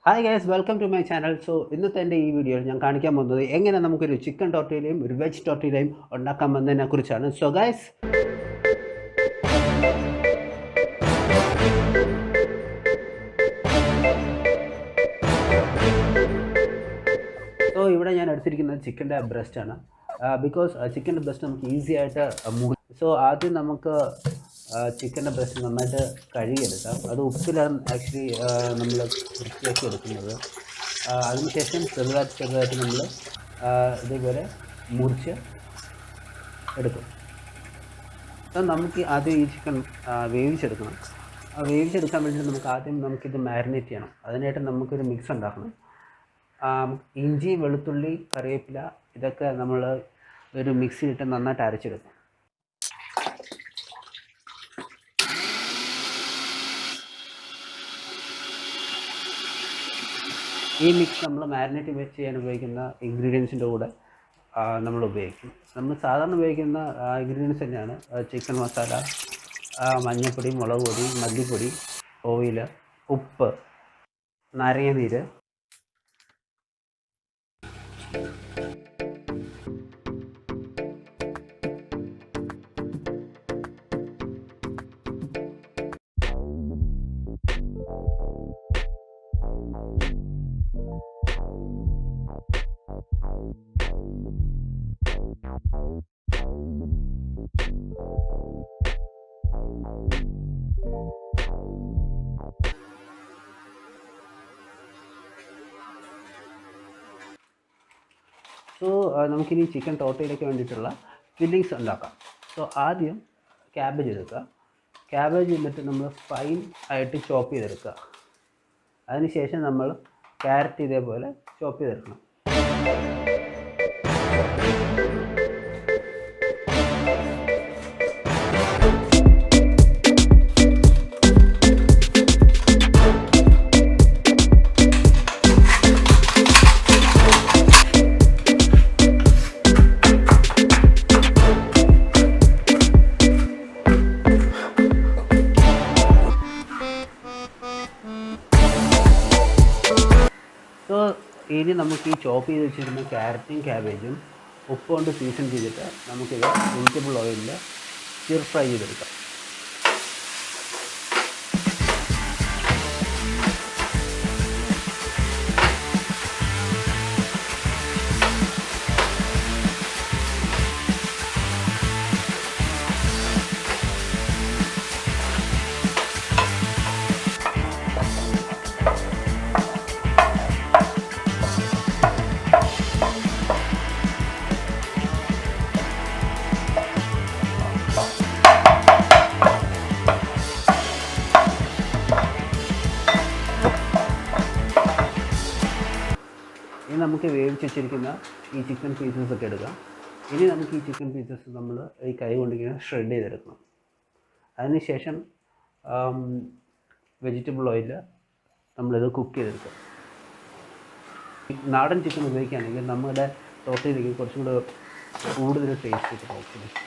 Hi guys, welcome to my channel. So ഇന്നത്തെ എൻ്റെ ഈ വീഡിയോയിൽ ഞാൻ കാണിക്കാൻ പോകുന്നത് എങ്ങനെ നമുക്കൊരു ചിക്കൻ ടോർട്ടിലയും ഒരു വെജ് ടോർട്ടിലയും ഉണ്ടാക്കാമെന്നതിനെ കുറിച്ചാണ്. സോ ഗൈസ്, ഇവിടെ ഞാൻ എടുത്തിരിക്കുന്നത് ചിക്കൻ്റെ ബ്രസ്റ്റാണ്. ബിക്കോസ് ചിക്കൻ്റെ ബ്രസ്റ്റ് നമുക്ക് ഈസി ആയിട്ട് സോ ആദ്യം നമുക്ക് ചിക്കൻ്റെ ബ്രസ്റ്റ് നന്നായിട്ട് കഴുകിയെടുക്കാം. അത് ഉപ്പിലാണ് ആക്ച്വലി നമ്മൾ വൃത്തിയാക്കി എടുക്കുന്നത്. അതിനുശേഷം ചെറുതായിട്ട് നമ്മൾ ഇതേപോലെ മുറിച്ച് എടുക്കും. അപ്പോൾ നമുക്ക് ആദ്യം ഈ ചിക്കൻ വേവിച്ചെടുക്കണം. വേവിച്ചെടുക്കാൻ വേണ്ടി നമുക്കിത് മാരിനേറ്റ് ചെയ്യണം. അതിനായിട്ട് നമുക്കൊരു മിക്സ് ഉണ്ടാക്കണം. ഇഞ്ചി, വെളുത്തുള്ളി, കറിവേപ്പില ഇതൊക്കെ നമ്മൾ ഒരു മിക്സിയിലിട്ട് നന്നായിട്ട് അരച്ചെടുക്കും. ഈ മിക്സ് നമ്മൾ മാരിനേറ്റ് ചെയ്യാൻ ഉപയോഗിക്കുന്ന ഇൻഗ്രീഡിയൻസിൻ്റെ കൂടെ നമ്മൾ ഉപയോഗിക്കും. നമ്മൾ സാധാരണ ഉപയോഗിക്കുന്ന ഇൻഗ്രീഡിയൻസ് തന്നെയാണ് ചിക്കൻ മസാല, മഞ്ഞൾപ്പൊടി, മുളക് പൊടി, മല്ലിപ്പൊടി, ഓയിൽ, ഉപ്പ്, നാരങ്ങാനീര്. സോ നമുക്കിനി ചിക്കൻ ടോർട്ടിലയ്ക്ക് വേണ്ടിയിട്ടുള്ള ഫില്ലിങ്സ് ഉണ്ടാക്കാം. സോ ആദ്യം ക്യാബേജ് എടുക്കുക. ക്യാബേജ് എന്നിട്ട് നമ്മൾ ഫൈൻ ആയിട്ട് ചോപ്പ് ചെയ്തെടുക്കുക. അതിനുശേഷം നമ്മൾ ക്യാരറ്റ് ഇതേപോലെ ചോപ്പ് ചെയ്തെടുക്കണം. സോ ഇനി നമുക്ക് ഈ ചോപ്പ് ചെയ്ത് വെച്ചിരുന്ന ക്യാരറ്റും ക്യാബേജും ഉപ്പ് കൊണ്ട് സീസൺ ചെയ്തിട്ട് നമുക്കിത് വെജിറ്റബിൾ ഓയിലിൽ സ്റ്റിർ ഫ്രൈ ചെയ്തെടുക്കാം. ഇനി നമുക്ക് വേവിച്ച് വെച്ചിരിക്കുന്ന ഈ ചിക്കൻ പീസസൊക്കെ എടുക്കാം. ഇനി നമുക്ക് ഈ ചിക്കൻ പീസസ് നമ്മൾ ഈ കൈ കൊണ്ടിങ്ങനെ ഷ്രെഡ് ചെയ്തെടുക്കണം. അതിനുശേഷം വെജിറ്റബിൾ ഓയിലിൽ നമ്മളിത് കുക്ക് ചെയ്തെടുക്കാം. നാടൻ ചിക്കൻ ഉപയോഗിക്കുകയാണെങ്കിൽ നമ്മുടെ ടോർട്ടിലേക്ക് കുറച്ചും കൂടെ കൂടുതൽ ടേസ്റ്റ് കിട്ടും.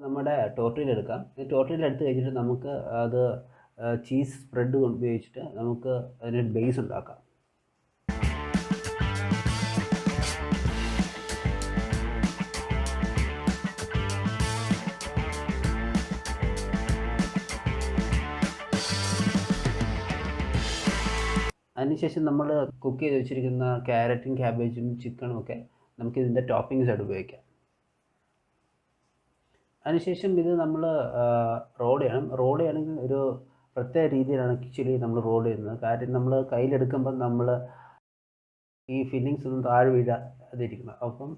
നമ്മുടെ ടോർട്ടില എടുക്കാം. ഈ ടോർട്ടില എടുത്ത് കഴിഞ്ഞിട്ട് നമുക്ക് അത് ചീസ് സ്പ്രെഡ് ഉപയോഗിച്ചിട്ട് നമുക്ക് അതിന് ബേസ് ഉണ്ടാക്കാം. അതിനുശേഷം നമ്മൾ കുക്ക് ചെയ്ത് വെച്ചിരിക്കുന്ന ക്യാരറ്റും ക്യാബേജും ചിക്കനും ഒക്കെ നമുക്കിതിൻ്റെ ടോപ്പിങ്സ് ആയിട്ട് ഉപയോഗിക്കാം. അതിനുശേഷം ഇത് നമ്മൾ റോൾ ചെയ്യണം. റോൾ ചെയ്യണമെങ്കിൽ ഒരു പ്രത്യേക രീതിയിലാണ് ആക്ച്വലി നമ്മൾ റോൾ ചെയ്യുന്നത്. കാര്യം നമ്മൾ കയ്യിലെടുക്കുമ്പം നമ്മൾ ഈ ഫില്ലിങ്സ് ഒന്നും താഴെ അതിരിക്കുന്നത്. അപ്പം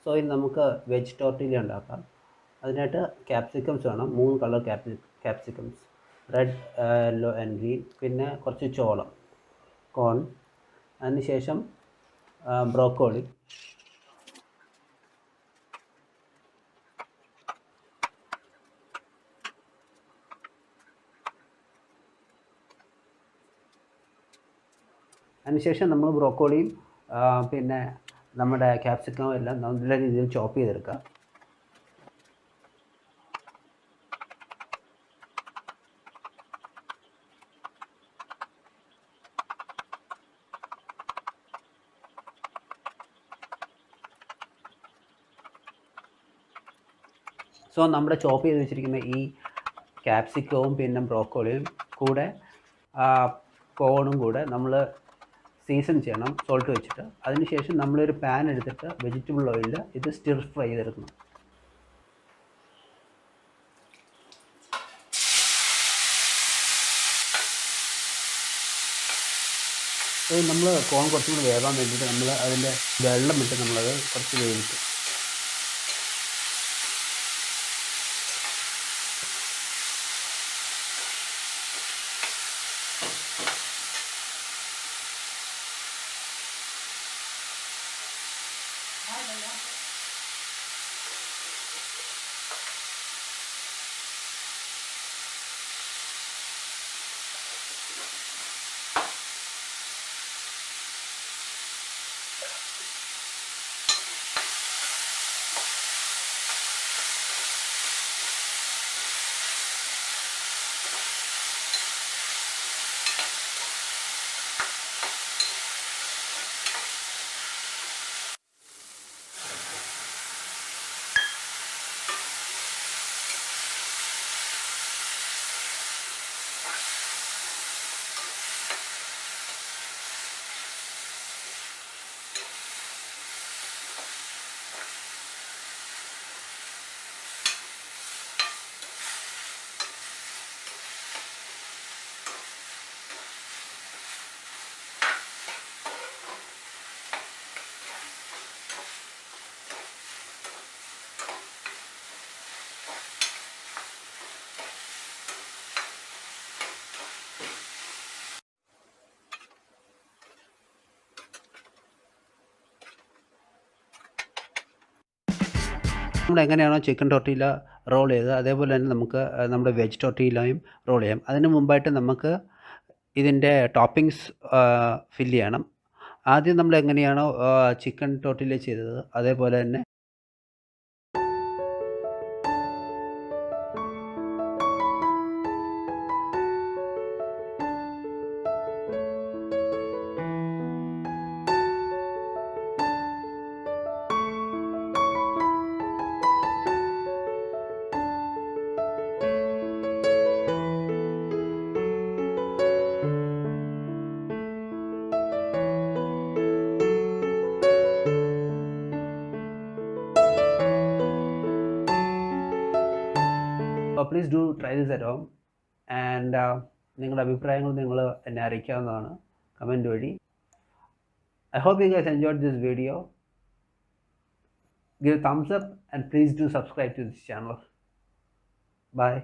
സോ ഇനി നമുക്ക് വെജ് ടോർട്ടില ഉണ്ടാക്കാം. അതിനായിട്ട് ക്യാപ്സിക്കംസ് വേണം. 3 colour capsicums, red, yellow and green. പിന്നെ കുറച്ച് ചോളം, കോൺ. അതിനുശേഷം ബ്രോക്കോളി, അതിനുശേഷം നമ്മൾ ബ്രോക്കോളിയും പിന്നെ നമ്മുടെ ക്യാപ്സിക്കവും എല്ലാം നല്ല രീതിയിൽ ചോപ്പ് ചെയ്തെടുക്കുക. സോ നമ്മുടെ ചോപ്പ് ചെയ്ത് വെച്ചിരിക്കുന്ന ഈ ക്യാപ്സിക്കവും പിന്നെ ബ്രോക്കോളിയും കൂടെ കോണും കൂടെ നമ്മൾ സീസൺ ചെയ്യണം സോൾട്ട് വെച്ചിട്ട്. അതിനുശേഷം നമ്മളൊരു പാൻ എടുത്തിട്ട് വെജിറ്റബിൾ ഓയിലിൽ ഇത് സ്റ്റിർ ഫ്രൈ ചെയ്തെടുക്കണം. സോ നമ്മൾ കോൺ കുറച്ചും കൂടി വേകാൻ വേണ്ടിയിട്ട് നമ്മൾ അതിൻ്റെ വെള്ളം ഇട്ട് നമ്മളത് കുറച്ച് വേവിക്കും. നമ്മൾ എങ്ങനെയാണോ ചിക്കൻ ടോർട്ടില റോൾ ചെയ്തത് അതേപോലെ തന്നെ നമുക്ക് നമ്മുടെ വെജ് ടോർട്ടിലയും റോൾ ചെയ്യാം. അതിന് മുമ്പായിട്ട് നമുക്ക് ഇതിൻ്റെ ടോപ്പിങ്സ് ഫില്ല് ചെയ്യണം. ആദ്യം നമ്മൾ എങ്ങനെയാണോ ചിക്കൻ ടോർട്ടില ചെയ്തത് അതേപോലെ തന്നെ please do try this at home. And നിങ്ങളുടെ അഭിപ്രായങ്ങൾ നിങ്ങൾ എന്നെ അറിയിക്കാവുന്നതാണ് കമൻറ്റ് വഴി. I hope you guys enjoyed this video. Give a thumbs up and please do subscribe to this channel. Bye.